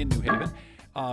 in New Haven.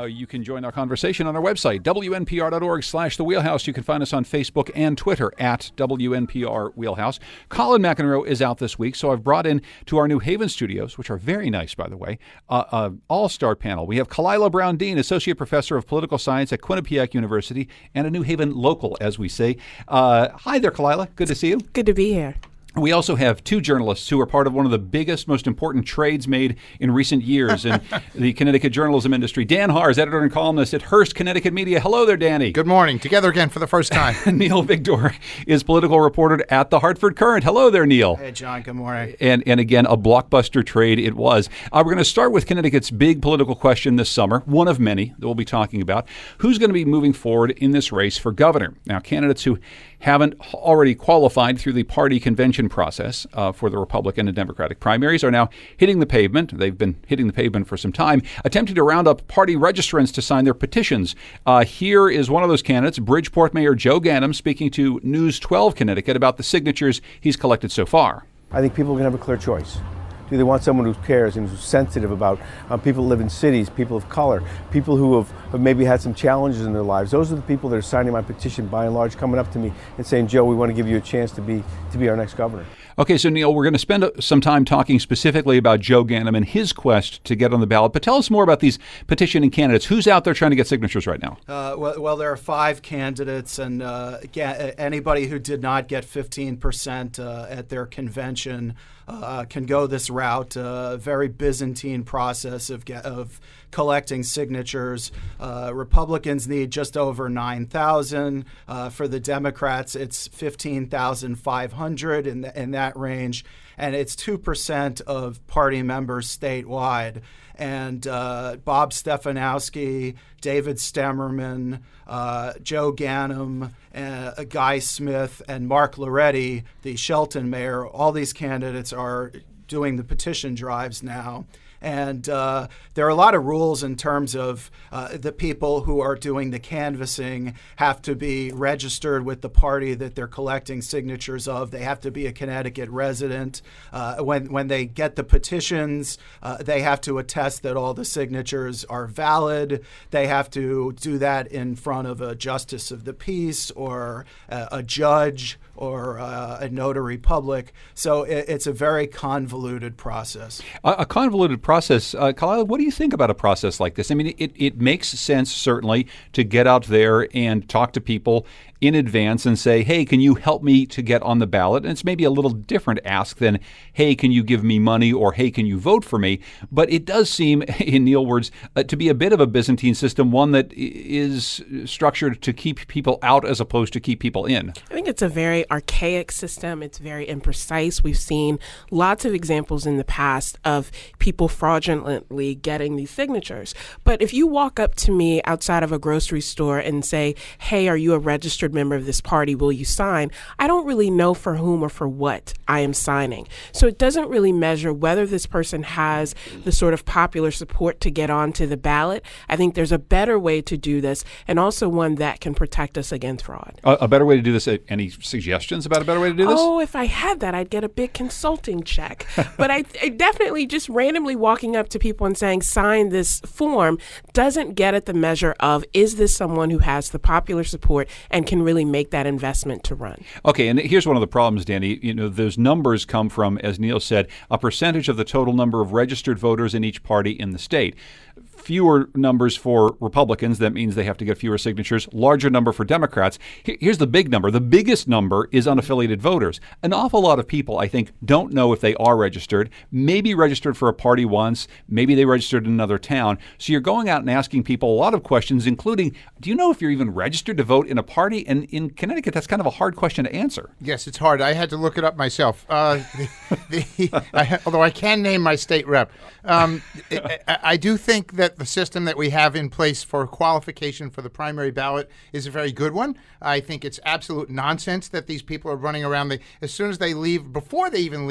You can join our conversation on our website, WNPR.org/The Wheelhouse. You can find us on Facebook and Twitter at WNPR Wheelhouse. Colin McEnroe is out this week, so I've brought in to our New Haven studios, which are very nice, by the way, all-star panel. We have Kalila Brown-Dean, Associate Professor of Political Science at Quinnipiac University, and a New Haven local, as we say. Hi there, Kalila. Good to see you. Good to be here. We also have two journalists who are part of one of the biggest, most important trades made in recent years in the Connecticut journalism industry. Dan Haars, editor and columnist at Hearst Connecticut Media. Hello there, Danny. Good morning. Together again for the first time. Neil Victor is political reporter at the Hartford Courant. Hello there, Neil. Hey, John. Good morning. And again, a blockbuster trade it was. We're going to start with Connecticut's big political question this summer, one of many that we'll be talking about. Who's going to be moving forward in this race for governor? Now, candidates who haven't already qualified through the party convention process for the Republican and Democratic primaries are now hitting the pavement. They've been hitting the pavement for some time, attempting to round up party registrants to sign their petitions. Here is one of those candidates, Bridgeport Mayor Joe Ganim, speaking to News 12 Connecticut about the signatures he's collected so far. I think people are going to have a clear choice. Do they want someone who cares and who's sensitive about people who live in cities, people of color, people who have maybe had some challenges in their lives? Those are the people that are signing my petition, by and large, coming up to me and saying, Joe, we want to give you a chance to be our next governor. Okay, so Neil, we're going to spend some time talking specifically about Joe Ganim and his quest to get on the ballot. But tell us more about these petitioning candidates. Who's out there trying to get signatures right now? Well, there are 5 candidates, and anybody who did not get 15% at their convention can go this route. Very Byzantine process of collecting signatures. Republicans need just over 9,000. For the Democrats, it's 15,500 in that range, and it's 2% of party members statewide. And Bob Stefanowski, David Stemmerman, Joe Ganim, Guy Smith, and Mark Loretti, the Shelton mayor, all these candidates are doing the petition drives now. And there are a lot of rules in terms of the people who are doing the canvassing have to be registered with the party that they're collecting signatures of. They have to be a Connecticut resident. When they get the petitions, they have to attest that all the signatures are valid. They have to do that in front of a justice of the peace or a judge or a notary public. So it's a very convoluted process. A convoluted process. Kalila, what do you think about a process like this? I mean, it makes sense, certainly, to get out there and talk to people in advance and say, hey, can you help me to get on the ballot? And it's maybe a little different ask than, hey, can you give me money, or hey, can you vote for me? But it does seem, in Neil's words, to be a bit of a Byzantine system, one that is structured to keep people out as opposed to keep people in. I think it's a very archaic system. It's very imprecise. We've seen lots of examples in the past of people fraudulently getting these signatures. But if you walk up to me outside of a grocery store and say, hey, are you a registered member of this party, will you sign? I don't really know for whom or for what I am signing. So it doesn't really measure whether this person has the sort of popular support to get onto the ballot. I think there's a better way to do this, and also one that can protect us against fraud. A better way to do this? Any suggestions about a better way to do this? Oh, if I had that, I'd get a big consulting check. But I definitely just randomly walking up to people and saying, sign this form, doesn't get at the measure of, is this someone who has the popular support and can really make that investment to run? Okay, and here's one of the problems, Danny. You know, those numbers come from, as Neil said, a percentage of the total number of registered voters in each party in the state. Fewer numbers for Republicans, that means they have to get fewer signatures. Larger number for Democrats. Here's the big number. The biggest number is unaffiliated voters. An awful lot of people, I think, don't know if they are registered, maybe registered for a party once, maybe they registered in another town. So you're going out and asking people a lot of questions, including, do you know if you're even registered to vote in a party? And in Connecticut, that's kind of a hard question to answer. Yes, it's hard. I had to look it up myself. Although I can name my state rep. I do think that the system that we have in place for qualification for the primary ballot is a very good one. I think it's absolute nonsense that these people are running around. As soon as they leave, before they even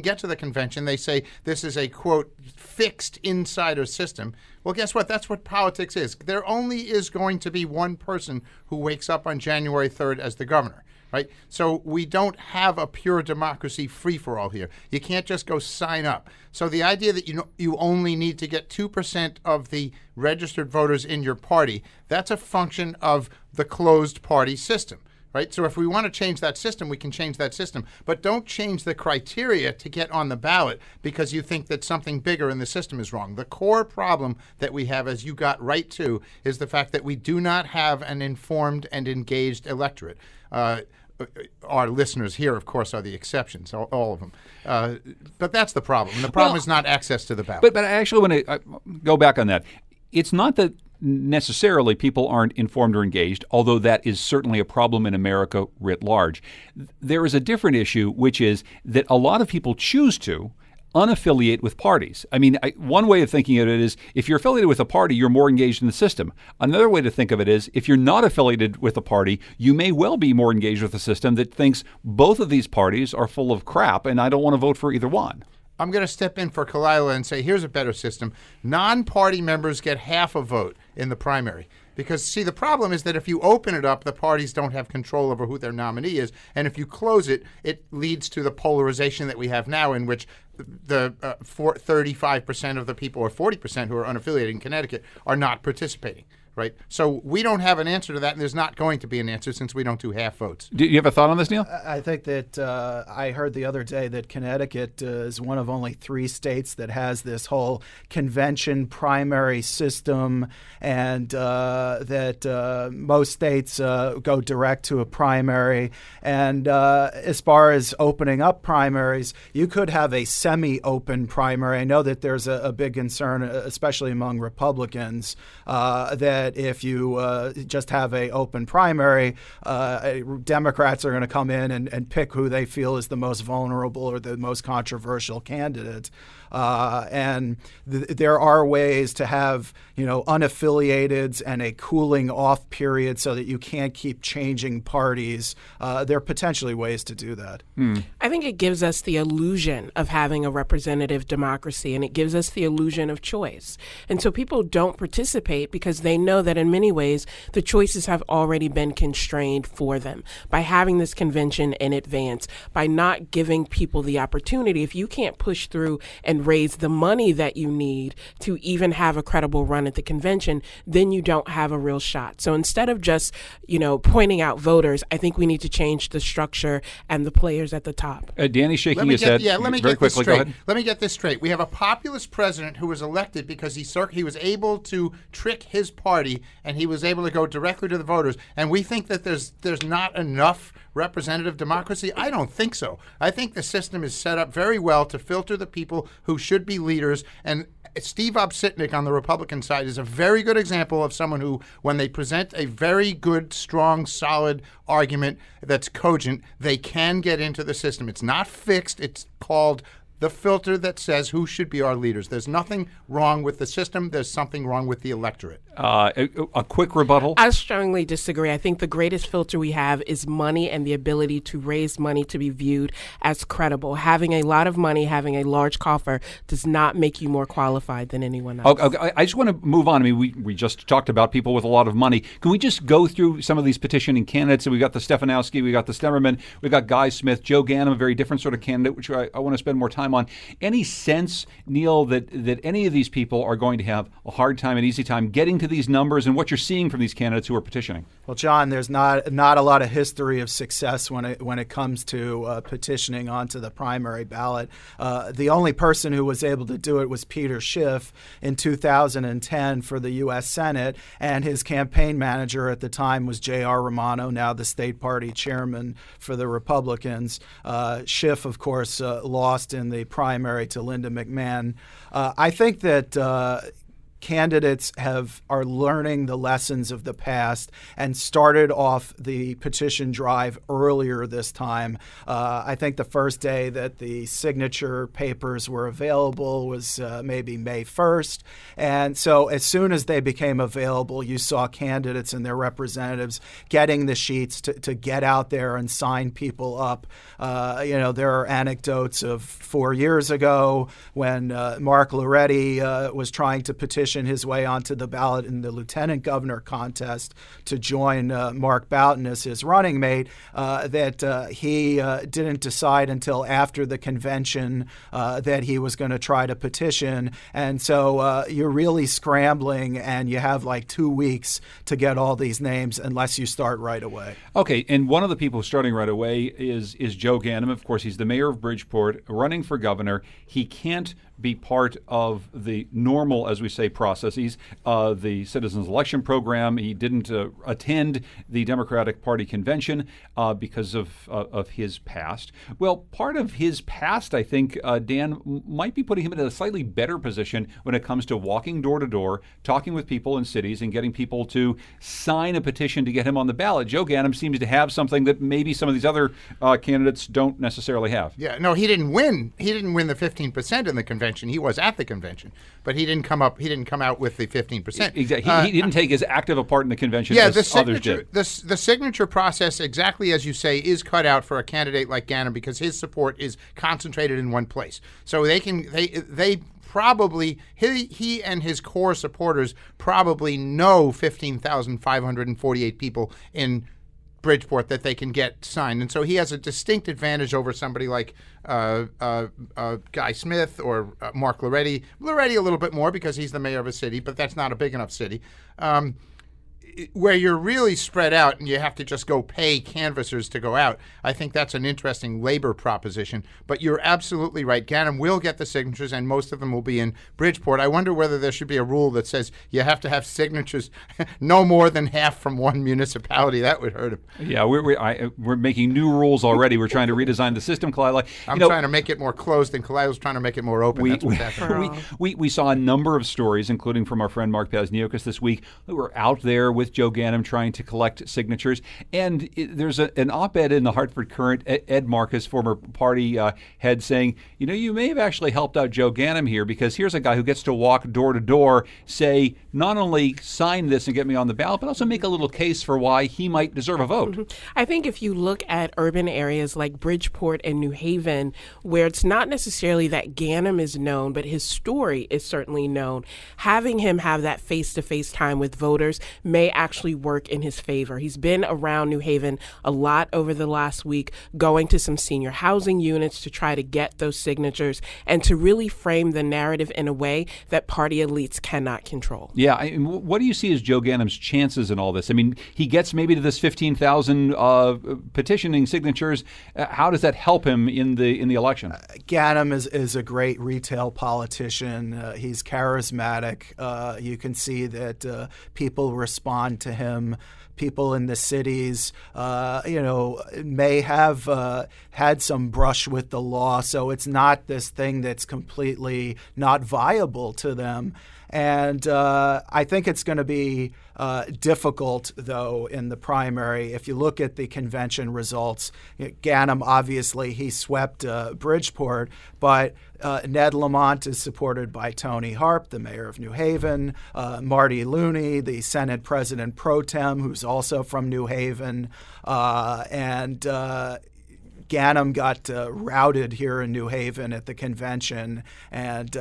get to the convention, they say this is a, quote, fixed insider system. Well, guess what? That's what politics is. There only is going to be one person who wakes up on January 3rd as the governor. right? So we don't have a pure democracy free-for-all here. You can't just go sign up. So the idea that you only need to get 2% of the registered voters in your party, that's a function of the closed party system. Right? So if we want to change that system, we can change that system. But don't change the criteria to get on the ballot because you think that something bigger in the system is wrong. The core problem that we have, as you got right to, is the fact that we do not have an informed and engaged electorate. Our listeners here, of course, are the exceptions, all of them. But that's the problem. And the problem is not access to the ballot. But I actually want to go back on that. It's not that necessarily people aren't informed or engaged, although that is certainly a problem in America writ large. There is a different issue, which is that a lot of people choose to unaffiliate with parties. I mean, one way of thinking of it is if you're affiliated with a party, you're more engaged in the system. Another way to think of it is if you're not affiliated with a party, you may well be more engaged with a system that thinks both of these parties are full of crap and I don't want to vote for either one. I'm going to step in for Kalila and say, here's a better system. Non-party members get half a vote in the primary. Because, see, the problem is that if you open it up, the parties don't have control over who their nominee is. And if you close it, it leads to the polarization that we have now in which the 35% of the people or 40% who are unaffiliated in Connecticut are not participating. Right. So we don't have an answer to that, and there's not going to be an answer since we don't do half votes. Do you have a thought on this, Neil? I think that I heard the other day that Connecticut is one of only 3 states that has this whole convention primary system, and that most states go direct to a primary. And as far as opening up primaries, you could have a semi-open primary. I know that there's a big concern, especially among Republicans, that if you just have a open primary, Democrats are going to come in and pick who they feel is the most vulnerable or the most controversial candidate. And there are ways to have, unaffiliateds and a cooling off period so that you can't keep changing parties. There are potentially ways to do that. I think it gives us the illusion of having a representative democracy, and it gives us the illusion of choice. And so people don't participate because they know that in many ways the choices have already been constrained for them by having this convention in advance, by not giving people the opportunity. If you can't push through and raise the money that you need to even have a credible run at the convention, then you don't have a real shot. So instead of just, pointing out voters, I think we need to change the structure and the players at the top. Danny's shaking his head. Yeah, let me very get this quickly. Go straight. ahead. Let me get this straight. We have a populist president who was elected because he was able to trick his party, and he was able to go directly to the voters. And we think that there's not enough representative democracy? I don't think so. I think the system is set up very well to filter the people who should be leaders. And Steve Obsitnik on the Republican side is a very good example of someone who, when they present a very good, strong, solid argument that's cogent, they can get into the system. It's not fixed. It's called the filter that says who should be our leaders. There's nothing wrong with the system. There's something wrong with the electorate. A quick rebuttal. I strongly disagree. I think the greatest filter we have is money and the ability to raise money to be viewed as credible. Having a lot of money, having a large coffer does not make you more qualified than anyone else. Okay, I just want to move on. I mean, we just talked about people with a lot of money. Can we just go through some of these petitioning candidates? So we got the Stefanowski, we got the Stemmerman, we got Guy Smith, Joe Ganim, a very different sort of candidate, which I want to spend more time on. Any sense, Neil, that any of these people are going to have a hard time, an easy time getting to these numbers and what you're seeing from these candidates who are petitioning? Well, John, there's not a lot of history of success when it comes to petitioning onto the primary ballot. The only person who was able to do it was Peter Schiff in 2010 for the U.S. Senate, and his campaign manager at the time was J.R. Romano, now the state party chairman for the Republicans. Schiff, of course, lost in the primary to Linda McMahon. I think that candidates are learning the lessons of the past and started off the petition drive earlier this time. I think the first day that the signature papers were available was maybe May 1st. And so as soon as they became available, you saw candidates and their representatives getting the sheets to get out there and sign people up. There are anecdotes of 4 years ago when Mark Loretti was trying to petition petition his way onto the ballot in the lieutenant governor contest to join Mark Boughton as his running mate, that he didn't decide until after the convention that he was going to try to petition. And so you're really scrambling, and you have like 2 weeks to get all these names unless you start right away. Okay, and one of the people starting right away is Joe Ganim. Of course, he's the mayor of Bridgeport, running for governor. He can't be part of the normal, as we say, processes, the Citizens Election Program. He didn't attend the Democratic Party convention because of his past. Well, part of his past, I think, Dan, might be putting him in a slightly better position when it comes to walking door to door, talking with people in cities, and getting people to sign a petition to get him on the ballot. Joe Ganim seems to have something that maybe some of these other candidates don't necessarily have. Yeah, no, he didn't win. He didn't win the 15% in the convention. He was at the convention, but he didn't come out with the 15%. Exactly. He didn't take as active a part in the convention yeah, as others did. The signature process, exactly as you say, is cut out for a candidate like Ganim because his support is concentrated in one place. So they probably, he and his core supporters probably know 15,548 people in Bridgeport that they can get signed. And so he has a distinct advantage over somebody like Guy Smith or Mark Loretti. Loretti a little bit more because he's the mayor of a city, but that's not a big enough city. Where you're really spread out and you have to just go pay canvassers to go out, I think that's an interesting labor proposition. But you're absolutely right. Ganim will get the signatures, and most of them will be in Bridgeport. I wonder whether there should be a rule that says you have to have signatures no more than half from one municipality. That would hurt him. Yeah, we're making new rules already. We're trying to redesign the system, Kalila. I'm trying to make it more closed, and Kalila's trying to make it more open. That's what's happening. We saw a number of stories, including from our friend Mark Pazniokis this week, who were out there with Joe Ganim trying to collect signatures. And there's an op-ed in the Hartford Courant, Ed Marcus, former party head, saying, you may have actually helped out Joe Ganim here, because here's a guy who gets to walk door to door, say, not only sign this and get me on the ballot, but also make a little case for why he might deserve a vote. Mm-hmm. I think if you look at urban areas like Bridgeport and New Haven, where it's not necessarily that Ganim is known, but his story is certainly known, having him have that face-to-face time with voters may actually work in his favor. He's been around New Haven a lot over the last week, going to some senior housing units to try to get those signatures and to really frame the narrative in a way that party elites cannot control. Yeah. What do you see as Joe Ganim's chances in all this? I mean, he gets maybe to this 15,000 petitioning signatures. How does that help him in the election? Ganim is a great retail politician. He's charismatic. You can see that people respond to him. People in the cities, may have had some brush with the law, so it's not this thing that's completely not viable to them. And I think it's going to be difficult, though, in the primary. If you look at the convention results, Ganim, obviously, he swept Bridgeport, but Ned Lamont is supported by Tony Harp, the mayor of New Haven, Marty Looney, the Senate President Pro Tem, who's also from New Haven, and Ganim got routed here in New Haven at the convention, and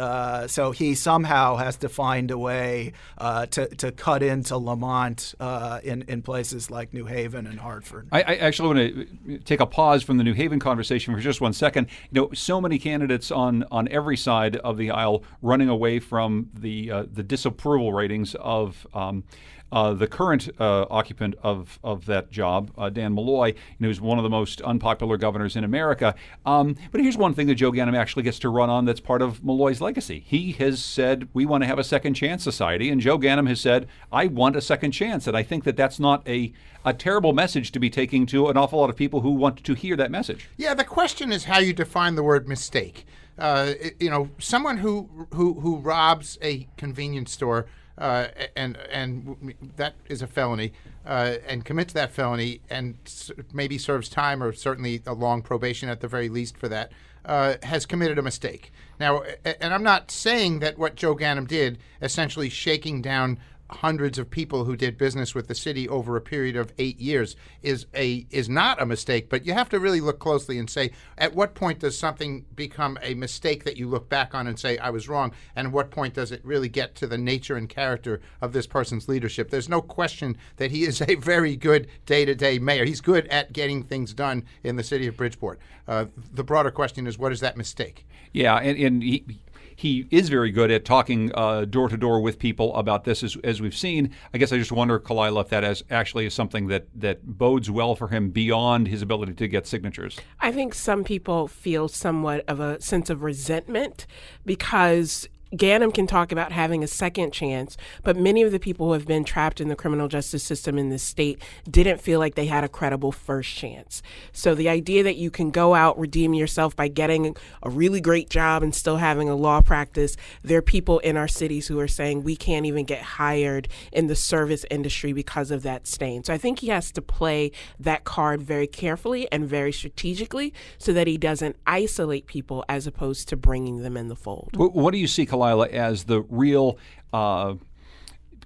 so he somehow has to find a way to cut into Lamont in places like New Haven and Hartford. I actually want to take a pause from the New Haven conversation for just 1 second. So many candidates on every side of the aisle running away from the disapproval ratings of the current occupant of that job, Dan Malloy, who's one of the most unpopular governors in America. But here's one thing that Joe Ganim actually gets to run on that's part of Malloy's legacy. He has said, we want to have a second chance society, and Joe Ganim has said, I want a second chance. And I think that that's not a terrible message to be taking to an awful lot of people who want to hear that message. Yeah, the question is how you define the word mistake. Someone who robs a convenience store and that is a felony, and commits that felony and maybe serves time or certainly a long probation at the very least for that, has committed a mistake. Now, and I'm not saying that what Joe Ganim did, essentially shaking down hundreds of people who did business with the city over a period of 8 years is not a mistake. But you have to really look closely and say, at what point does something become a mistake that you look back on and say, I was wrong? And at what point does it really get to the nature and character of this person's leadership? There's no question that he is a very good day-to-day mayor. He's good at getting things done in the city of Bridgeport. The broader question is, what is that mistake? Yeah, and he is very good at talking door to door with people about this, as we've seen. I guess I just wonder, Kalila, if that actually is something that bodes well for him beyond his ability to get signatures. I think some people feel somewhat of a sense of resentment because Ganim can talk about having a second chance, but many of the people who have been trapped in the criminal justice system in this state didn't feel like they had a credible first chance. So the idea that you can go out, redeem yourself by getting a really great job and still having a law practice, there are people in our cities who are saying we can't even get hired in the service industry because of that stain. So I think he has to play that card very carefully and very strategically so that he doesn't isolate people as opposed to bringing them in the fold. What do you see, Kalila, as the real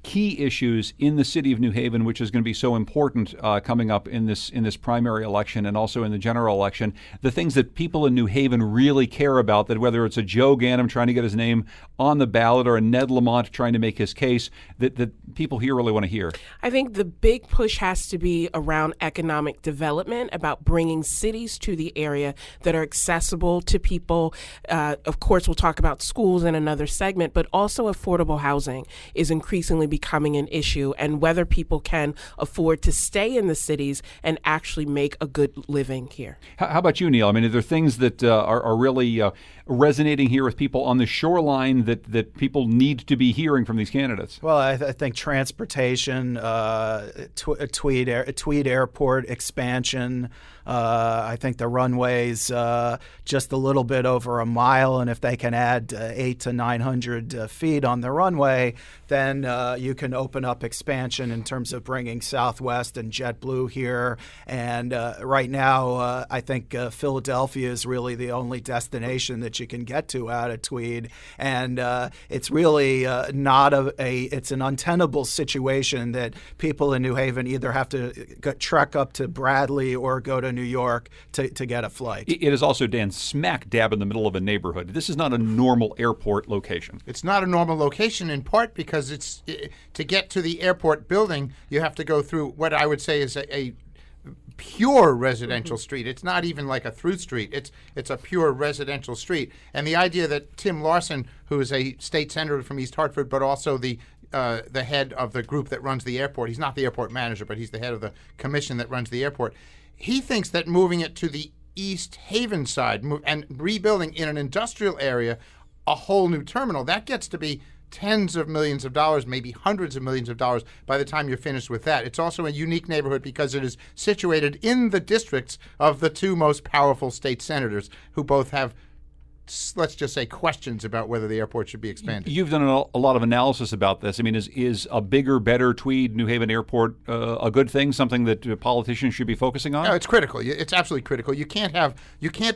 key issues in the city of New Haven, which is going to be so important coming up in this primary election and also in the general election? The things that people in New Haven really care about, that whether it's a Joe Ganim trying to get his name on the ballot or a Ned Lamont trying to make his case, that people here really want to hear. I think the big push has to be around economic development, about bringing cities to the area that are accessible to people. Of course, we'll talk about schools in another segment, but also affordable housing is increasingly becoming an issue, and whether people can afford to stay in the cities and actually make a good living here. How about you, Neil? I mean, are there things that are really resonating here with people on the shoreline that people need to be hearing from these candidates? Well, I think transportation, Tweed Airport expansion. I think the runway's just a little bit over a mile, and if they can add 800 to 900 feet on the runway, then you can open up expansion in terms of bringing Southwest and JetBlue here. And right now, I think Philadelphia is really the only destination that you can get to out of Tweed, and it's really not it's an untenable situation that people in New Haven either have to trek up to Bradley or go to New York to get a flight. It is also, Dan, smack dab in the middle of a neighborhood. This is not a normal airport location. It's not a normal location, in part because to get to the airport building, you have to go through what I would say is a pure residential street. It's not even like a through street. It's a pure residential street. And the idea that Tim Larson, who is a state senator from East Hartford, but also the head of the group that runs the airport, he's not the airport manager, but he's the head of the commission that runs the airport. He thinks that moving it to the East Haven side and rebuilding in an industrial area a whole new terminal, that gets to be tens of millions of dollars, maybe hundreds of millions of dollars by the time you're finished with that. It's also a unique neighborhood because it is situated in the districts of the two most powerful state senators, who both have, let's just say, questions about whether the airport should be expanded. You've done a lot of analysis about this. I mean, is a bigger, better Tweed New Haven airport a good thing, something that politicians should be focusing on? No, it's critical. It's absolutely critical. You can't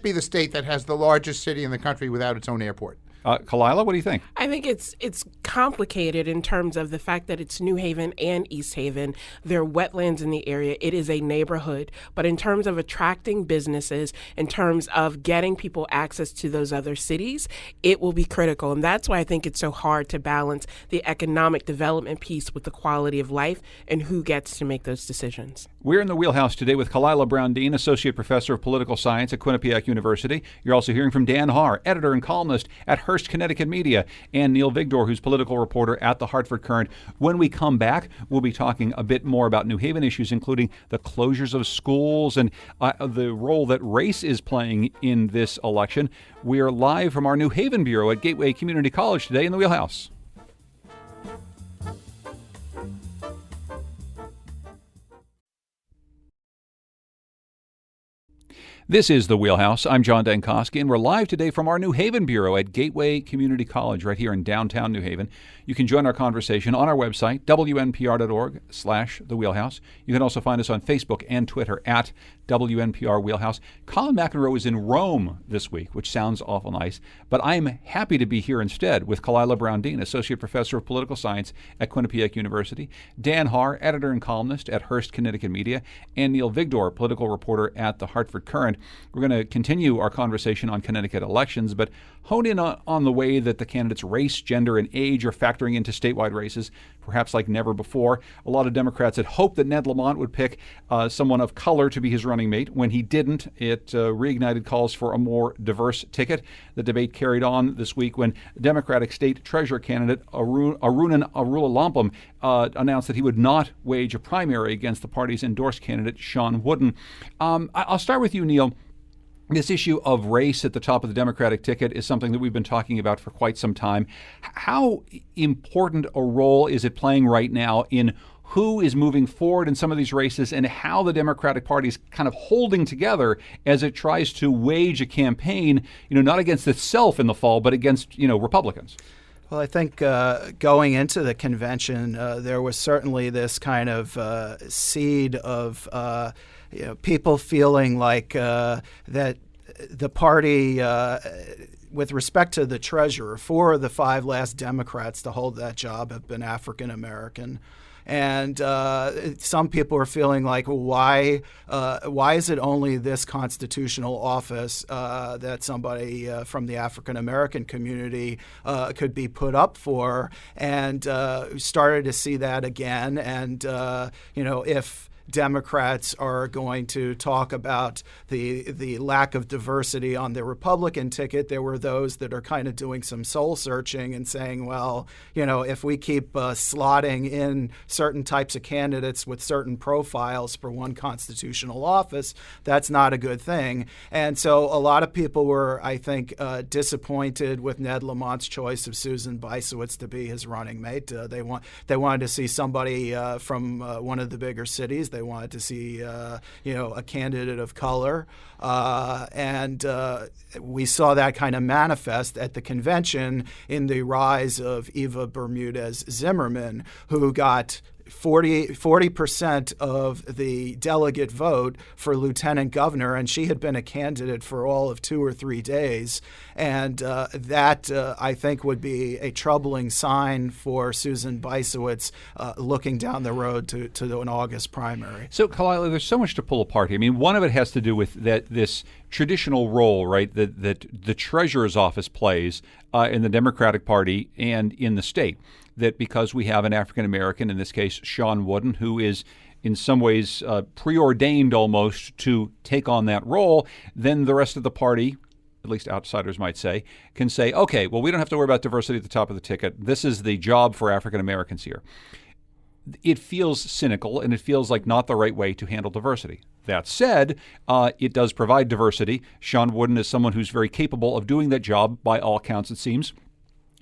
be the state that has the largest city in the country without its own airport. Kalila, what do you think? I think it's complicated in terms of the fact that it's New Haven and East Haven. There are wetlands in the area. It is a neighborhood. But in terms of attracting businesses, in terms of getting people access to those other cities, it will be critical. And that's why I think it's so hard to balance the economic development piece with the quality of life and who gets to make those decisions. We're in the Wheelhouse today with Kalila Brown-Dean, Associate Professor of Political Science at Quinnipiac University. You're also hearing from Dan Haar, editor and columnist at Hearst, Connecticut Media, and Neil Vigdor, who's political reporter at the Hartford Courant. When we come back, we'll be talking a bit more about New Haven issues, including the closures of schools and the role that race is playing in this election. We are live from our New Haven bureau at Gateway Community College today in the Wheelhouse. This is The Wheelhouse. I'm John Dankosky, and we're live today from our New Haven bureau at Gateway Community College right here in downtown New Haven. You can join our conversation on our website, wnpr.org/thewheelhouse. You can also find us on Facebook and Twitter at WNPR Wheelhouse. Colin McEnroe is in Rome this week, which sounds awful nice, but I am happy to be here instead with Kalila Brown-Dean, Associate Professor of Political Science at Quinnipiac University, Dan Haar, Editor and Columnist at Hearst, Connecticut Media, and Neil Vigdor, Political Reporter at the Hartford Courant. We're going to continue our conversation on Connecticut elections, but hone in on the way that the candidates' race, gender, and age are factoring into statewide races, perhaps like never before. A lot of Democrats had hoped that Ned Lamont would pick someone of color to be his running mate. When he didn't, it reignited calls for a more diverse ticket. The debate carried on this week when Democratic State Treasurer candidate Arunan Arulalampam announced that he would not wage a primary against the party's endorsed candidate, Sean Wooden. I'll start with you, Neil. This issue of race at the top of the Democratic ticket is something that we've been talking about for quite some time. How important a role is it playing right now in who is moving forward in some of these races and how the Democratic Party is kind of holding together as it tries to wage a campaign, not against itself in the fall, but against, Republicans? Well, I think going into the convention, there was certainly this kind of seed of people feeling like that the party, with respect to the treasurer, 4 of the 5 last Democrats to hold that job have been African American. And some people are feeling like, well, why is it only this constitutional office that somebody from the African American community could be put up for? And started to see that again. And if Democrats are going to talk about the lack of diversity on the Republican ticket, there were those that are kind of doing some soul searching and saying, well, if we keep slotting in certain types of candidates with certain profiles for one constitutional office, that's not a good thing. And so a lot of people were, I think, disappointed with Ned Lamont's choice of Susan Bisowitz to be his running mate. They wanted to see somebody from one of the bigger cities. They wanted to see, a candidate of color. And we saw that kind of manifest at the convention in the rise of Eva Bermudez Zimmerman, who got 40% of the delegate vote for lieutenant governor, and she had been a candidate for all of 2 or 3 days. And that, I think, would be a troubling sign for Susan Bisowitz looking down the road to an August primary. So, Kalila, there's so much to pull apart here. I mean, one of it has to do with this traditional role, right, that the treasurer's office plays in the Democratic Party and in the state. That because we have an African American, in this case Sean Wooden, who is in some ways preordained almost to take on that role, then the rest of the party, at least outsiders might say, can say, okay, well, we don't have to worry about diversity at the top of the ticket. This is the job for African Americans here. It feels cynical, and it feels like not the right way to handle diversity. That said, it does provide diversity. Sean Wooden is someone who's very capable of doing that job, by all accounts, it seems,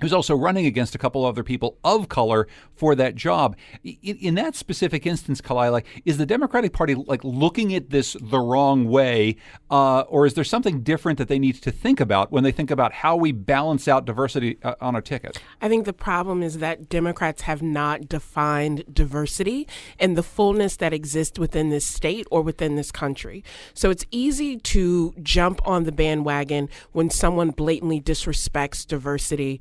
who's also running against a couple other people of color for that job. In that specific instance, Kalila, is the Democratic Party looking at this the wrong way, or is there something different that they need to think about when they think about how we balance out diversity on a ticket? I think the problem is that Democrats have not defined diversity in the fullness that exists within this state or within this country. So it's easy to jump on the bandwagon when someone blatantly disrespects diversity.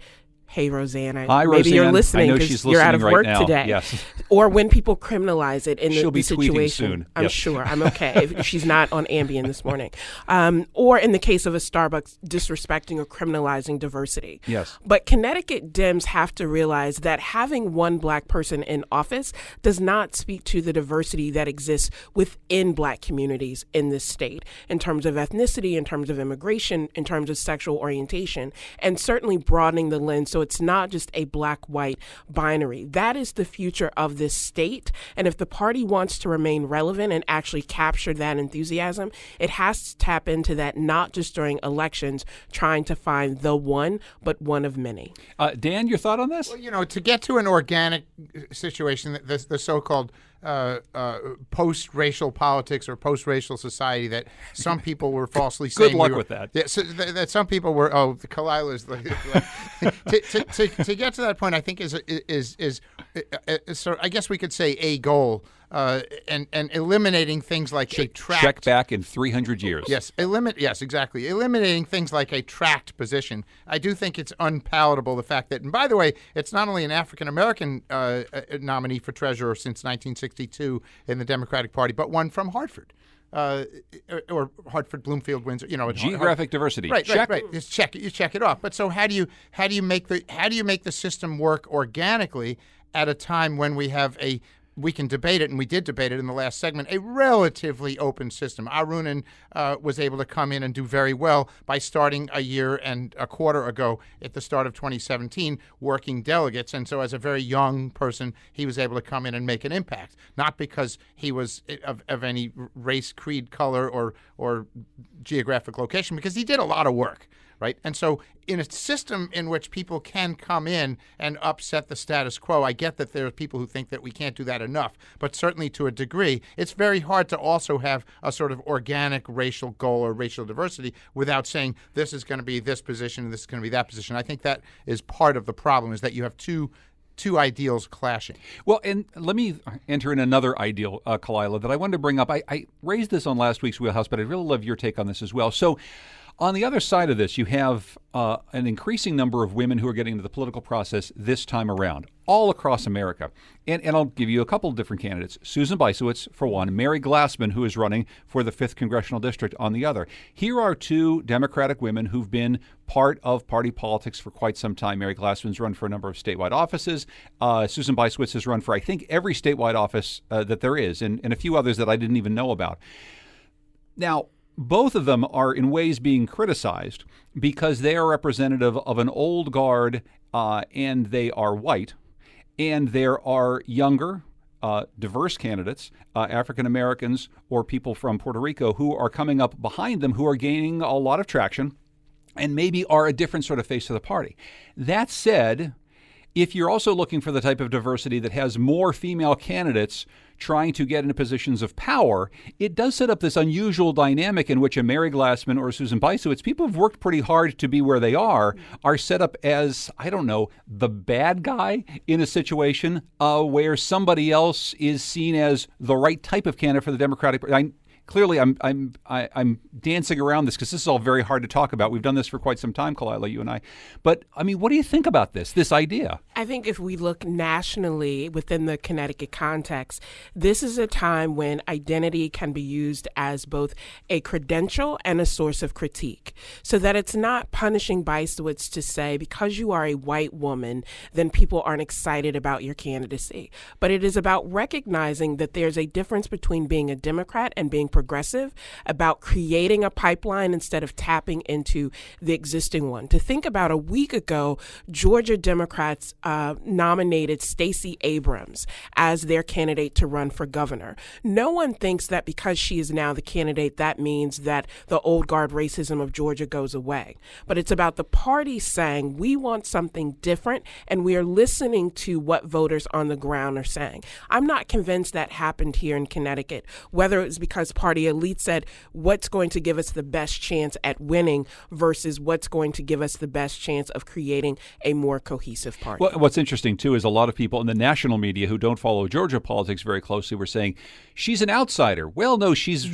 Hey, Roseanne, Hi, maybe Roseanne. you're listening because you're out of right work now. today. Yes. Or when people criminalize it in She'll be the situation. tweeting soon. I'm Yes. sure. I'm okay if she's not on Ambien this morning. Or in the case of a Starbucks disrespecting or criminalizing diversity. Yes. But Connecticut Dems have to realize that having one black person in office does not speak to the diversity that exists within black communities in this state in terms of ethnicity, in terms of immigration, in terms of sexual orientation, and certainly broadening the lens so it's not just a black-white binary. That is the future of this state. And if the party wants to remain relevant and actually capture that enthusiasm, it has to tap into that not just during elections, trying to find the one, but one of many. Dan, your thought on this? Well, to get to an organic situation, the so-called post-racial politics or post-racial society that some people were falsely saying. Good luck with that. Yeah, so that some people were. Oh, the Kalila's. to get to that point, I think is so. I guess we could say a goal and eliminating things like a tract. Check back in 300 years. Yes, yes, exactly. Eliminating things like a tract position. I do think it's unpalatable, the fact that, and by the way, it's not only an African-American nominee for treasurer since 1962 in the Democratic Party, but one from Hartford. Or Hartford, Bloomfield, Windsor, geographic diversity. Right, check. right. Just check it. You check it off. But so how do you make the system work organically at a time when we can debate it, and we did debate it in the last segment, a relatively open system. Arunan was able to come in and do very well by starting a year and a quarter ago at the start of 2017 working delegates. And so as a very young person, he was able to come in and make an impact, not because he was of any race, creed, color, or geographic location, because he did a lot of work. Right. And so in a system in which people can come in and upset the status quo, I get that there are people who think that we can't do that enough, but certainly to a degree, it's very hard to also have a sort of organic racial goal or racial diversity without saying this is going to be this position and this is going to be that position. I think that is part of the problem, is that you have two ideals clashing. Well, and let me enter in another ideal, Kalila, that I wanted to bring up. I raised this on last week's Wheelhouse, but I'd really love your take on this as well. So on the other side of this, you have an increasing number of women who are getting into the political process this time around, all across America. And I'll give you a couple of different candidates. Susan Bysowitz, for one, Mary Glassman, who is running for the 5th Congressional District, on the other. Here are two Democratic women who've been part of party politics for quite some time. Mary Glassman's run for a number of statewide offices. Susan Bysowitz has run for, I think, every statewide office that there is, and a few others that I didn't even know about. Now, both of them are in ways being criticized because they are representative of an old guard, and they are white, and there are younger, diverse candidates, African Americans or people from Puerto Rico, who are coming up behind them, who are gaining a lot of traction and maybe are a different sort of face of the party. That said, if you're also looking for the type of diversity that has more female candidates trying to get into positions of power, it does set up this unusual dynamic in which a Mary Glassman or Susan Bysowitz, people who've worked pretty hard to be where they are set up as, I don't know, the bad guy in a situation where somebody else is seen as the right type of candidate for the Democratic Party. Clearly, I'm dancing around this because this is all very hard to talk about. We've done this for quite some time, Kalila, you and I. But, I mean, what do you think about this idea? I think if we look nationally within the Connecticut context, this is a time when identity can be used as both a credential and a source of critique. So that it's not punishing Bysowitz to say, because you are a white woman, then people aren't excited about your candidacy. But it is about recognizing that there's a difference between being a Democrat and being progressive, about creating a pipeline instead of tapping into the existing one. To think about, a week ago, Georgia Democrats nominated Stacey Abrams as their candidate to run for governor. No one thinks that because she is now the candidate, that means that the old guard racism of Georgia goes away. But it's about the party saying, we want something different, and we are listening to what voters on the ground are saying. I'm not convinced that happened here in Connecticut, whether it's because party elite said what's going to give us the best chance at winning versus what's going to give us the best chance of creating a more cohesive party. Well, what's interesting, too, is a lot of people in the national media who don't follow Georgia politics very closely were saying, she's an outsider. Well, no, she's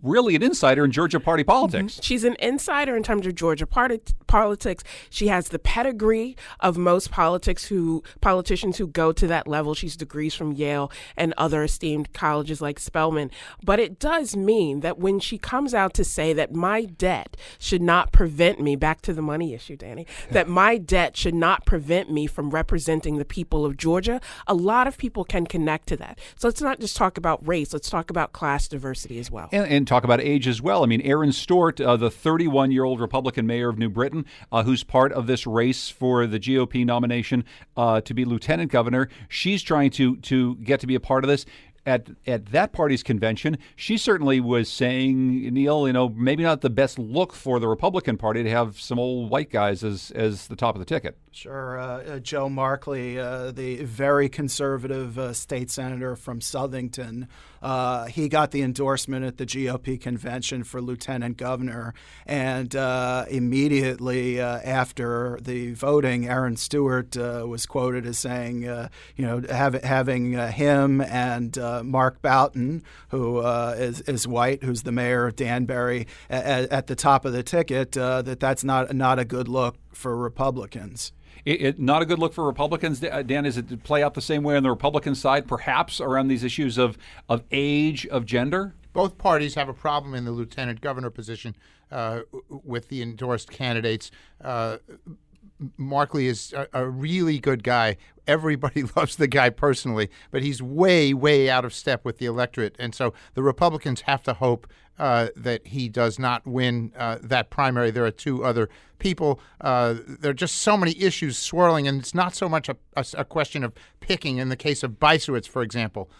really an insider in Georgia party politics. Mm-hmm. She's an insider in terms of Georgia politics. She has the pedigree of most politicians who go to that level. She's degrees from Yale and other esteemed colleges like Spelman. But it does mean that when she comes out to say that my debt should not prevent me, back to the money issue, Danny, that my debt should not prevent me from representing the people of Georgia, a lot of people can connect to that. So let's not just talk about race, let's talk about class diversity as well. And talk about age as well. I mean, Erin Stewart, the 31-year-old Republican mayor of New Britain, who's part of this race for the GOP nomination to be lieutenant governor, she's trying to get to be a part of this. At that party's convention, she certainly was saying, Neil, maybe not the best look for the Republican Party to have some old white guys as the top of the ticket. Sure. Joe Markley, the very conservative state senator from Southington, he got the endorsement at the GOP convention for lieutenant governor. And immediately after the voting, Erin Stewart was quoted as saying, having him and Mark Boughton, who is white, who's the mayor of Danbury, at the top of the ticket, that's not a good look for Republicans. Not a good look for Republicans, Dan. Is it to play out the same way on the Republican side, perhaps around these issues of age, of gender? Both parties have a problem in the lieutenant governor position with the endorsed candidates. Markley is a really good guy. Everybody loves the guy personally, but he's way, way out of step with the electorate. And so the Republicans have to hope that he does not win that primary. There are two other people. There are just so many issues swirling, and it's not so much a question of picking. In the case of Bicewicz, for example,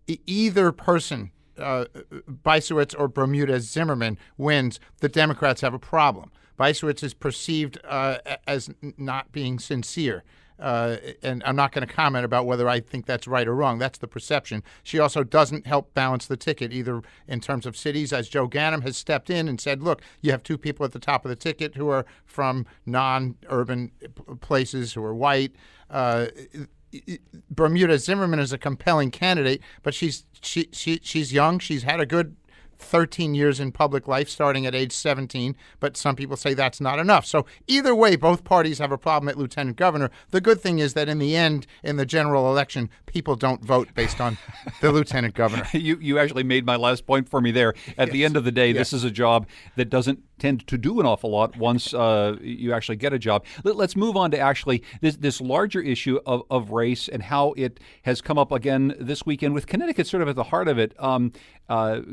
either person, Bicewicz or Bermudez-Zimmerman, wins, the Democrats have a problem. Bicewicz is perceived as not being sincere. And I'm not going to comment about whether I think that's right or wrong. That's the perception. She also doesn't help balance the ticket, either in terms of cities, as Joe Ganim has stepped in and said, look, you have two people at the top of the ticket who are from non-urban places, who are white. Bermudez-Zimmerman is a compelling candidate, but she's young. She's had a good 13 years in public life, starting at age 17, but some people say that's not enough. So either way, both parties have a problem at lieutenant governor. The good thing is that in the end, in the general election, people don't vote based on the lieutenant governor. You actually made my last point for me there. At the end of the day, this is a job that doesn't tend to do an awful lot once you actually get a job. Let's move on to actually this larger issue of race and how it has come up again this weekend with Connecticut sort of at the heart of it.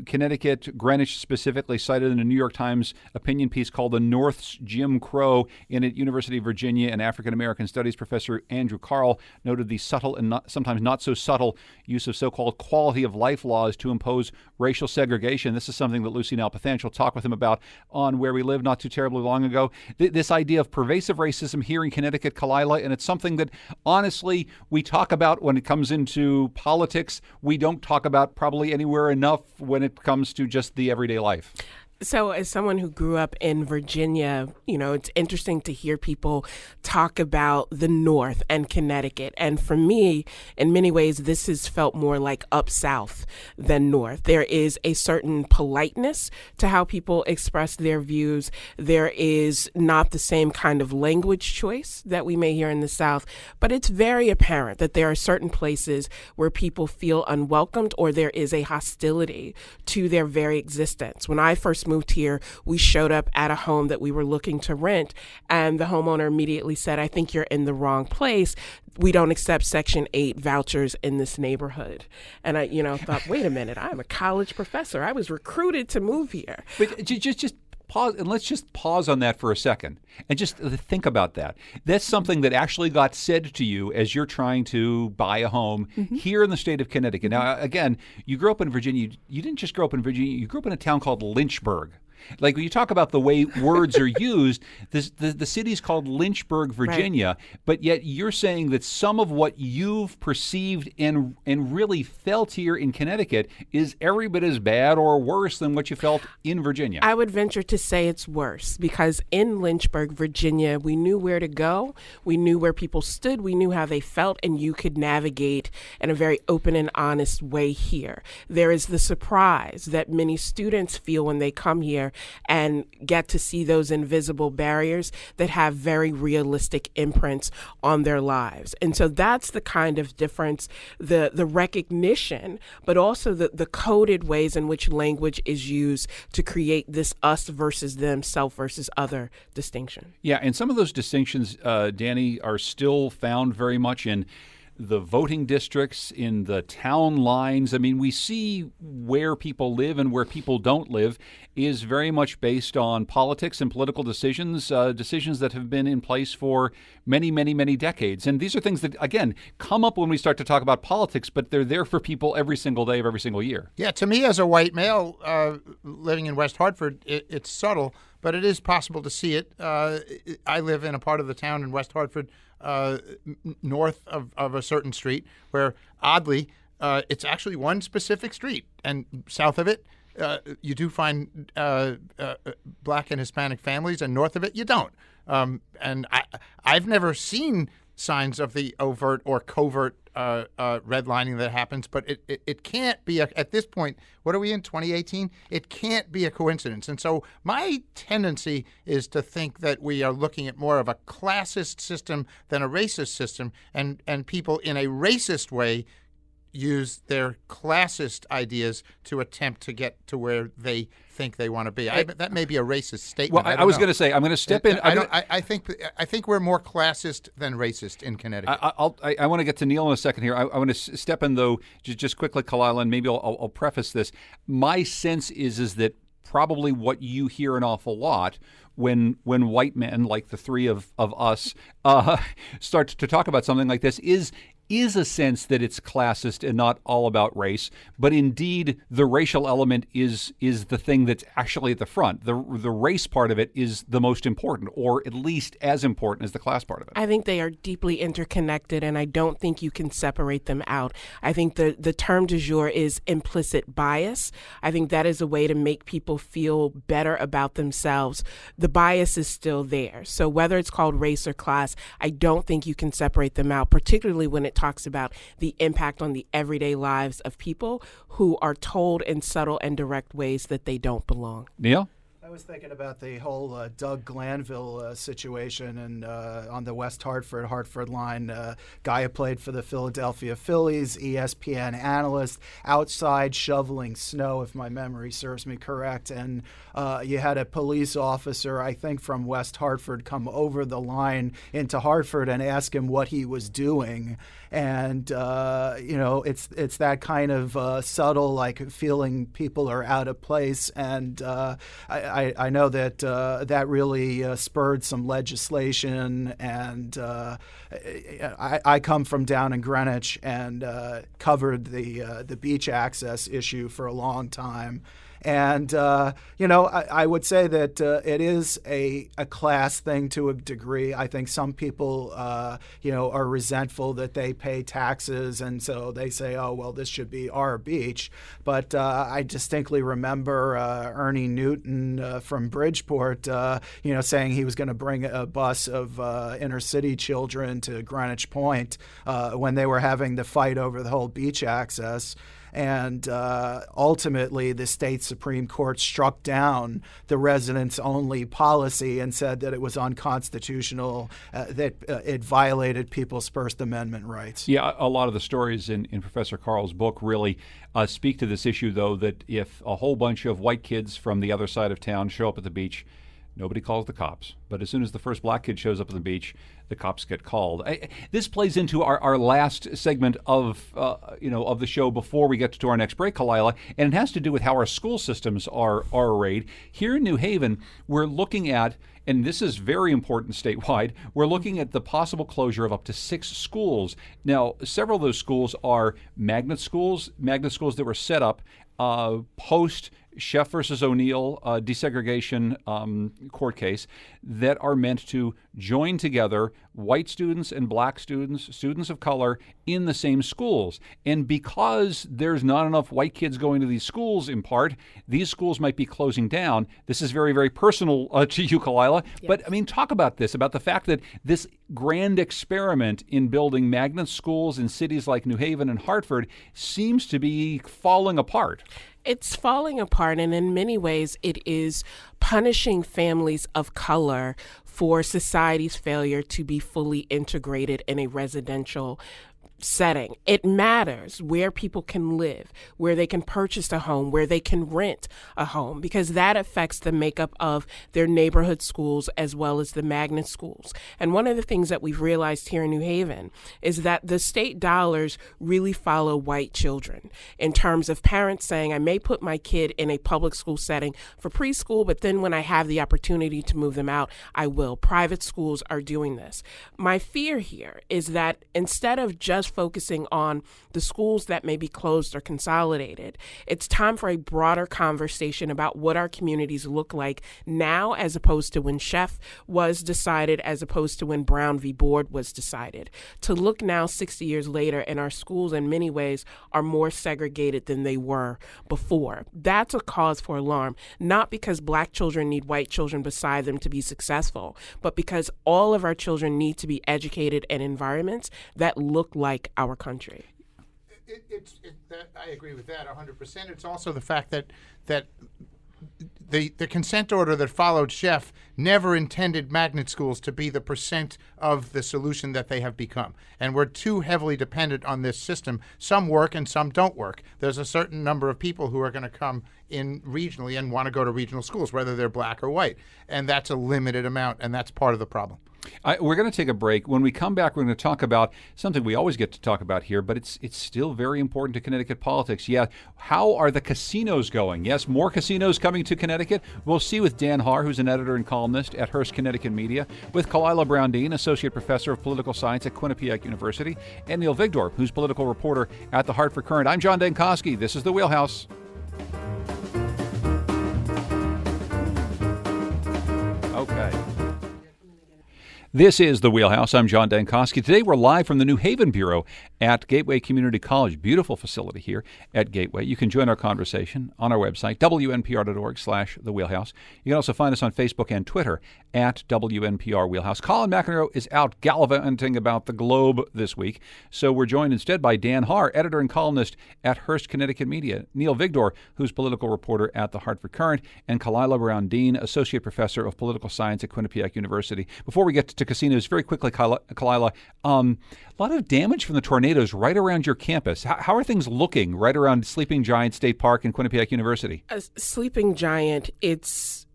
Connecticut, Greenwich specifically, cited in a New York Times opinion piece called "The North's Jim Crow" in at University of Virginia, and African American Studies professor Andrew Carl noted the subtle and sometimes not so subtle use of so-called quality of life laws to impose racial segregation. This is something that Lucy Nalpathanch will talk with him about on Where We Live not too terribly long ago. This idea of pervasive racism here in Connecticut, Kalila, and it's something that honestly we talk about when it comes into politics. We don't talk about probably anywhere enough when it comes to just the everyday life. So as someone who grew up in Virginia, it's interesting to hear people talk about the North and Connecticut. And for me, in many ways, this has felt more like up South than North. There is a certain politeness to how people express their views. There is not the same kind of language choice that we may hear in the South, but it's very apparent that there are certain places where people feel unwelcomed or there is a hostility to their very existence. When I first moved here, we showed up at a home that we were looking to rent, and the homeowner immediately said, "I think you're in the wrong place. We don't accept Section 8 vouchers in this neighborhood." And I, thought, wait a minute, I'm a college professor. I was recruited to move here. But just pause, and let's just pause on that for a second and just think about that. That's something that actually got said to you as you're trying to buy a home here in the state of Connecticut. Now, again, you grew up in Virginia. You didn't just grow up in Virginia. You grew up in a town called Lynchburg. Like when you talk about the way words are used, the city's called Lynchburg, Virginia, right. But yet you're saying that some of what you've perceived and really felt here in Connecticut is every bit as bad or worse than what you felt in Virginia. I would venture to say it's worse because in Lynchburg, Virginia, we knew where to go. We knew where people stood. We knew how they felt, and you could navigate in a very open and honest way here. There is the surprise that many students feel when they come here and get to see those invisible barriers that have very realistic imprints on their lives. And so that's the kind of difference, the recognition, but also the coded ways in which language is used to create this us versus them, self versus other distinction. Yeah, and some of those distinctions, Danny, are still found very much in the voting districts, in the town lines. I mean, we see where people live and where people don't live is very much based on politics and political decisions, decisions that have been in place for many, many, many decades. And these are things that, again, come up when we start to talk about politics, but they're there for people every single day of every single year. Yeah, to me as a white male living in West Hartford, it's subtle, but it is possible to see it. I live in a part of the town in West Hartford, north of a certain street where, oddly, it's actually one specific street. And south of it, you do find black and Hispanic families, and north of it, you don't. And I've never seen signs of the overt or covert redlining that happens, but it can't be at this point. What are we in 2018? It can't be a coincidence. And so my tendency is to think that we are looking at more of a classist system than a racist system, and people in a racist way use their classist ideas to attempt to get to where they think they want to be. That may be a racist statement. Well, I was going to say, I'm going to step in. I think we're more classist than racist in Connecticut. I want to get to Neil in a second here. I want to step in, though, just quickly, Kalila, and maybe I'll preface this. My sense is that probably what you hear an awful lot when white men, like the three of us, start to talk about something like this is a sense that it's classist and not all about race, but indeed the racial element is the thing that's actually at the front. The race part of it is the most important, or at least as important as the class part of it. I think they are deeply interconnected, and I don't think you can separate them out. I think the term du jour is implicit bias. I think that is a way to make people feel better about themselves. The bias is still there. So whether it's called race or class, I don't think you can separate them out, particularly when it talks about the impact on the everyday lives of people who are told in subtle and direct ways that they don't belong. Neil? I was thinking about the whole Doug Glanville situation and on the West Hartford line, guy who played for the Philadelphia Phillies, ESPN analyst, outside shoveling snow, if my memory serves me correct. And you had a police officer, I think from West Hartford, come over the line into Hartford and ask him what he was doing. And, it's that kind of subtle, like feeling people are out of place. And I know that that really spurred some legislation, and I come from down in Greenwich and covered the beach access issue for a long time. And, I would say that it is a class thing to a degree. I think some people, are resentful that they pay taxes, and so they say, oh, well, this should be our beach. But I distinctly remember Ernie Newton from Bridgeport, saying he was going to bring a bus of inner city children to Greenwich Point when they were having the fight over the whole beach access. And ultimately, the state Supreme Court struck down the residents-only policy and said that it was unconstitutional, that it violated people's First Amendment rights. Yeah, a lot of the stories in Professor Carl's book really speak to this issue, though, that if a whole bunch of white kids from the other side of town show up at the beach, nobody calls the cops. But as soon as the first black kid shows up at the beach, the cops get called. This plays into our last segment of the show before we get to our next break, Kalila, and it has to do with how our school systems are arrayed. Here in New Haven, we're looking at, and this is very important statewide, we're looking at the possible closure of up to 6 schools. Now, several of those schools are magnet schools that were set up post Sheff versus O'Neill desegregation court case that are meant to join together white students and black students, students of color, in the same schools. And because there's not enough white kids going to these schools, in part, these schools might be closing down. This is very, very personal to you, Kalila. Yes. But, talk about this, about the fact that this grand experiment in building magnet schools in cities like New Haven and Hartford seems to be falling apart. It's falling apart, and in many ways it is punishing families of color for society's failure to be fully integrated in a residential setting. It matters where people can live, where they can purchase a home, where they can rent a home, because that affects the makeup of their neighborhood schools as well as the magnet schools. And one of the things that we've realized here in New Haven is that the state dollars really follow white children in terms of parents saying, I may put my kid in a public school setting for preschool, but then when I have the opportunity to move them out, I will. Private schools are doing this. My fear here is that instead of just focusing on the schools that may be closed or consolidated, it's time for a broader conversation about what our communities look like now as opposed to when Sheff was decided, as opposed to when Brown v. Board was decided. To look now 60 years later, and our schools in many ways are more segregated than they were before. That's a cause for alarm, not because black children need white children beside them to be successful, but because all of our children need to be educated in environments that look like like our country. I agree with that 100%. It's also the fact that the consent order that followed Chef never intended magnet schools to be the percent of the solution that they have become. And we're too heavily dependent on this system. Some work and some don't work. There's a certain number of people who are going to come in regionally and want to go to regional schools, whether they're black or white. And that's a limited amount, and that's part of the problem. We're going to take a break. When we come back, we're going to talk about something we always get to talk about here, but it's still very important to Connecticut politics. Yeah, how are the casinos going? Yes, more casinos coming to Connecticut. We'll see with Dan Haar, who's an editor and columnist at Hearst Connecticut Media, with Kalila Brown-Dean, associate professor of political science at Quinnipiac University, and Neil Vigdor, who's political reporter at the Hartford Courant. I'm John Dankosky. This is The Wheelhouse. Okay. This is The Wheelhouse. I'm John Dankosky. Today we're live from the New Haven Bureau at Gateway Community College. Beautiful facility here at Gateway. You can join our conversation on our website, wnpr.org/The Wheelhouse. You can also find us on Facebook and Twitter at WNPR Wheelhouse. Colin McEnroe is out gallivanting about the globe this week, so we're joined instead by Dan Haar, editor and columnist at Hearst Connecticut Media, Neil Vigdor, who's political reporter at the Hartford Courant, and Kalila Brown-Dean, associate professor of political science at Quinnipiac University. Before we get to casinos, very quickly, Kalila, a lot of damage from the tornadoes right around your campus. How are things looking right around Sleeping Giant State Park and Quinnipiac University? Sleeping Giant, it's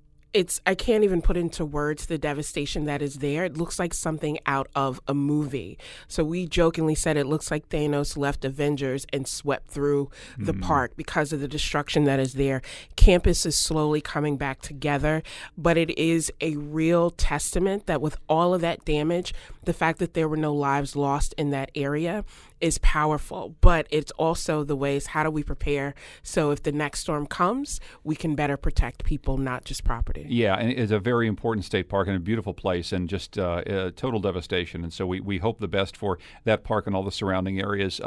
I can't even put into words the devastation that is there. It looks like something out of a movie. So we jokingly said it looks like Thanos left Avengers and swept through the park because of the destruction that is there. Campus is slowly coming back together, but it is a real testament that with all of that damage, the fact that there were no lives lost in that area is powerful, but it's also the ways, how do we prepare so if the next storm comes, we can better protect people, not just property. Yeah, and it's a very important state park and a beautiful place and just total devastation. And so we hope the best for that park and all the surrounding areas.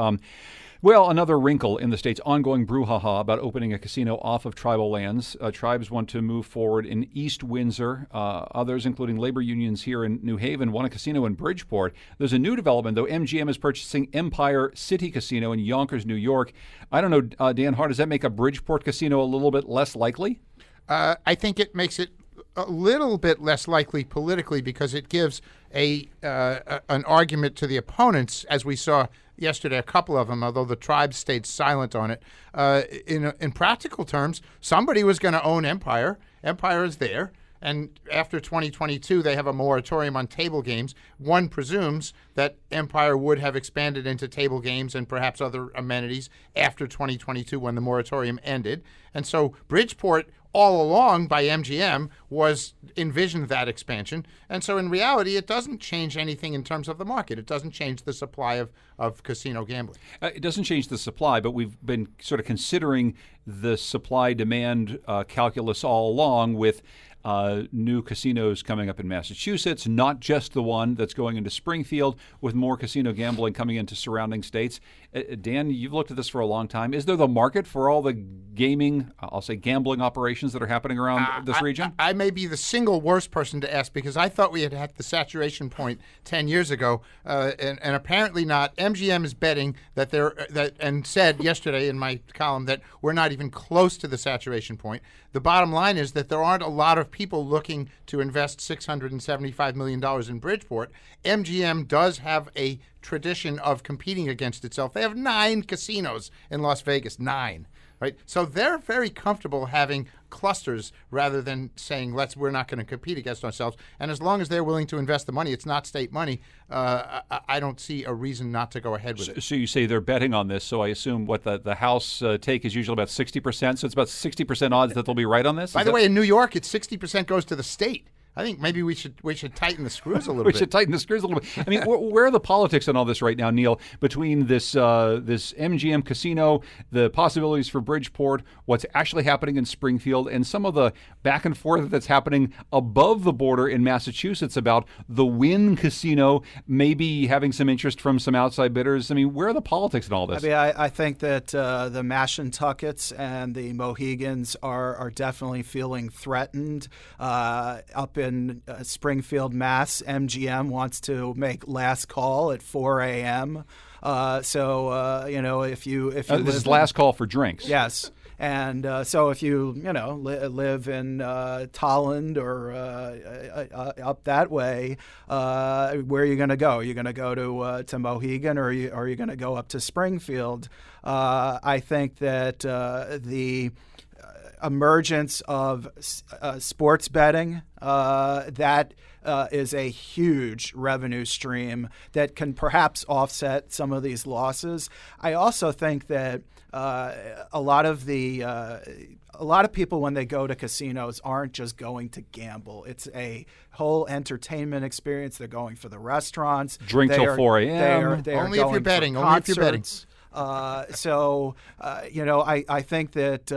Well, another wrinkle in the state's ongoing brouhaha about opening a casino off of tribal lands. Tribes want to move forward in East Windsor. Others, including labor unions here in New Haven, want a casino in Bridgeport. There's a new development, though. MGM is purchasing Empire City Casino in Yonkers, New York. I don't know, Dan Haar, does that make a Bridgeport casino a little bit less likely? I think it makes it a little bit less likely politically because it gives an argument to the opponents, as we saw yesterday, a couple of them, although the tribe stayed silent on it. In practical terms, somebody was going to own Empire. Empire is there. And after 2022, they have a moratorium on table games. One presumes that Empire would have expanded into table games and perhaps other amenities after 2022 when the moratorium ended. And so Bridgeport, all along by MGM, was envisioned that expansion. And so in reality, it doesn't change anything in terms of the market. It doesn't change the supply of casino gambling. It doesn't change the supply, but we've been sort of considering the supply-demand calculus all along with new casinos coming up in Massachusetts, not just the one that's going into Springfield, with more casino gambling coming into surrounding states. Dan, you've looked at this for a long time. Is there the market for all the gaming, I'll say gambling operations that are happening around this region? I may be the single worst person to ask because I thought we had the saturation point 10 years ago, and apparently not. MGM is betting and said yesterday in my column that we're not even close to the saturation point. The bottom line is that there aren't a lot of people looking to invest $675 million in Bridgeport. MGM does have a tradition of competing against itself. They have 9 casinos in Las Vegas, 9. Right, so they're very comfortable having clusters rather than saying we're not going to compete against ourselves. And as long as they're willing to invest the money, it's not state money. I don't see a reason not to go ahead with it. So you say they're betting on this. So I assume what the House take is usually about 60%. So it's about 60% odds that they'll be right on this. By the way, in New York, it's 60% goes to the state. I think maybe we should tighten the screws a little bit. We should tighten the screws a little bit. I mean, where are the politics on all this right now, Neil, between this MGM casino, the possibilities for Bridgeport, what's actually happening in Springfield, and some of the back and forth that's happening above the border in Massachusetts about the Wynn Casino maybe having some interest from some outside bidders? I mean, where are the politics in all this? I mean, I think that the Mashantuckets and the Mohegans are definitely feeling threatened. Up in Springfield, Mass, MGM wants to make last call at 4 a.m. If you This live is last call for drinks. yes. And so if you live in Tolland or up that way, where are you going to go? Are you going to go to Mohegan, or are you going to go up to Springfield? I think that the emergence of sports betting that is a huge revenue stream that can perhaps offset some of these losses. I also think that a lot of people, when they go to casinos, aren't just going to gamble. It's a whole entertainment experience. They're going for the restaurants. Drink till 4 a.m. They are Only if going you're betting. for Only if you're betting. concerts. I think that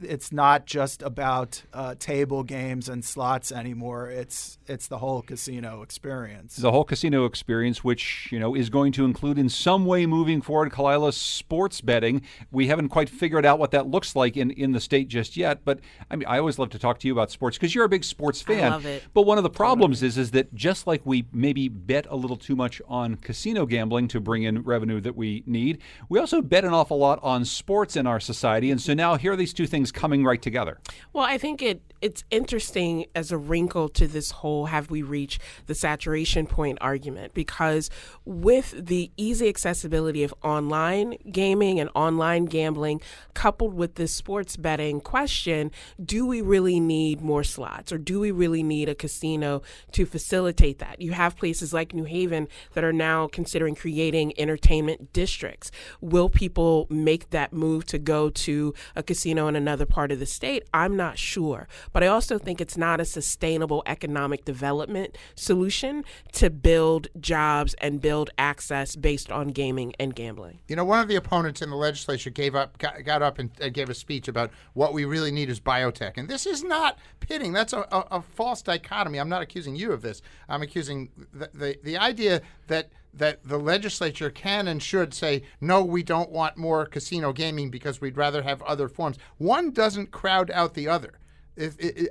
it's not just about table games and slots anymore. It's the whole casino experience. The whole casino experience, which is going to include in some way moving forward, Kalila, sports betting. We haven't quite figured out what that looks like in the state just yet. But I mean, I always love to talk to you about sports because you're a big sports fan. I love it. But one of the problems is that just like we maybe bet a little too much on casino gambling to bring in revenue that we need, we also bet an awful lot on sports in our society. And so now here are these two things coming right together. Well, I think it's interesting as a wrinkle to this whole have we reached the saturation point argument, because with the easy accessibility of online gaming and online gambling coupled with this sports betting question, do we really need more slots, or do we really need a casino to facilitate that? You have places like New Haven that are now considering creating entertainment districts. Will people make that move to go to a casino in another part of the state? I'm not sure. But I also think it's not a sustainable economic development solution to build jobs and build access based on gaming and gambling. One of the opponents in the legislature got up and gave a speech about what we really need is biotech. And this is not pitting. That's a false dichotomy. I'm not accusing you of this. I'm accusing the idea that the legislature can and should say, no, we don't want more casino gaming because we'd rather have other forms. One doesn't crowd out the other.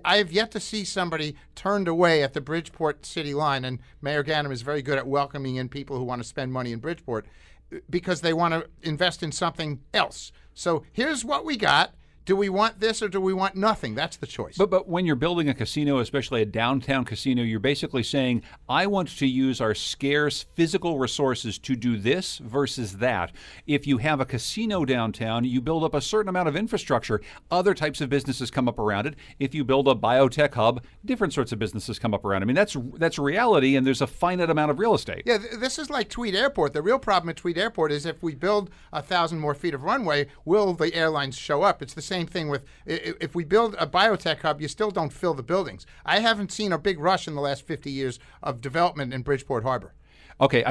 I have yet to see somebody turned away at the Bridgeport city line, and Mayor Ganem is very good at welcoming in people who want to spend money in Bridgeport because they want to invest in something else. So here's what we got. Do we want this or do we want nothing? That's the choice. But when you're building a casino, especially a downtown casino, you're basically saying, I want to use our scarce physical resources to do this versus that. If you have a casino downtown, you build up a certain amount of infrastructure. Other types of businesses come up around it. If you build a biotech hub, different sorts of businesses come up around it. I mean, that's reality, and there's a finite amount of real estate. Yeah, this is like Tweed Airport. The real problem at Tweed Airport is if we build 1,000 more feet of runway, will the airlines show up? It's the same thing with if we build a biotech hub, you still don't fill the buildings. I haven't seen a big rush in the last 50 years of development in Bridgeport Harbor. Okay,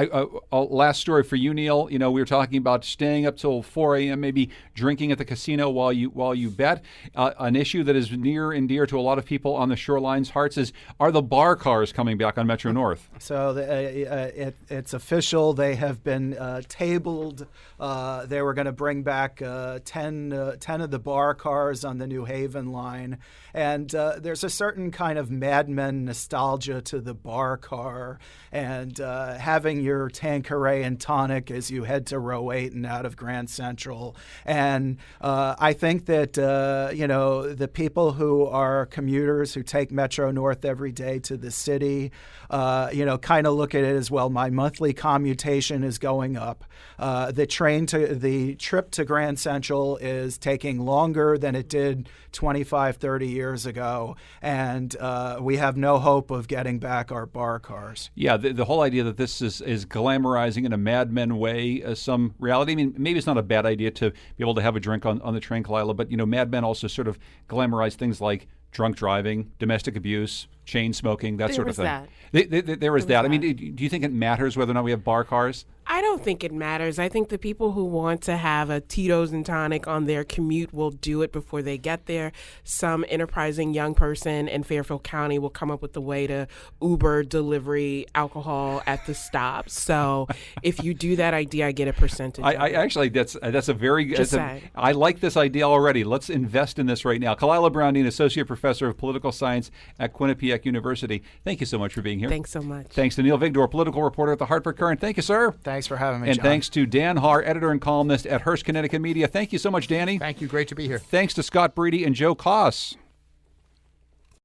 last story for you, Neil. We were talking about staying up till 4 a.m., maybe drinking at the casino while you bet. An issue that is near and dear to a lot of people on the Shoreline's hearts are the bar cars coming back on Metro North. So it's official. They have been tabled. They were going to bring back 10 of the bar cars on the New Haven line. And there's a certain kind of Mad Men nostalgia to the bar car and having your Tanqueray and tonic as you head to Row 8 and out of Grand Central. And I think that, the people who are commuters who take Metro North every day to the city, kind of look at it as, well, my monthly commutation is going up. The trip to Grand Central is taking longer than it did 25, 30 years ago. And we have no hope of getting back our bar cars. Yeah, the whole idea that this is glamorizing in a Mad Men way some reality. I mean, maybe it's not a bad idea to be able to have a drink on the train, Kalila, but, Mad Men also sort of glamorize things like drunk driving, domestic abuse, chain smoking, that sort of thing. There is that. I mean, do you think it matters whether or not we have bar cars? I don't think it matters. I think the people who want to have a Tito's and tonic on their commute will do it before they get there. Some enterprising young person in Fairfield County will come up with a way to Uber delivery alcohol at the stop. So if you do that idea, I get a percentage. I actually, that's a very good. I like this idea already. Let's invest in this right now. Kalila Browndean, Associate Professor of Political Science at Quinnipiac University. Thank you so much for being here. Thanks so much. Thanks to Neil Vigdor, political reporter at the Hartford Courant. Thank you, sir. Thank Thanks for having me, And John. thanks to Dan Haar, editor and columnist at Hearst, Connecticut Media. Thank you so much, Danny. Thank you. Great to be here. Thanks to Scott Breedy and Joe Koss.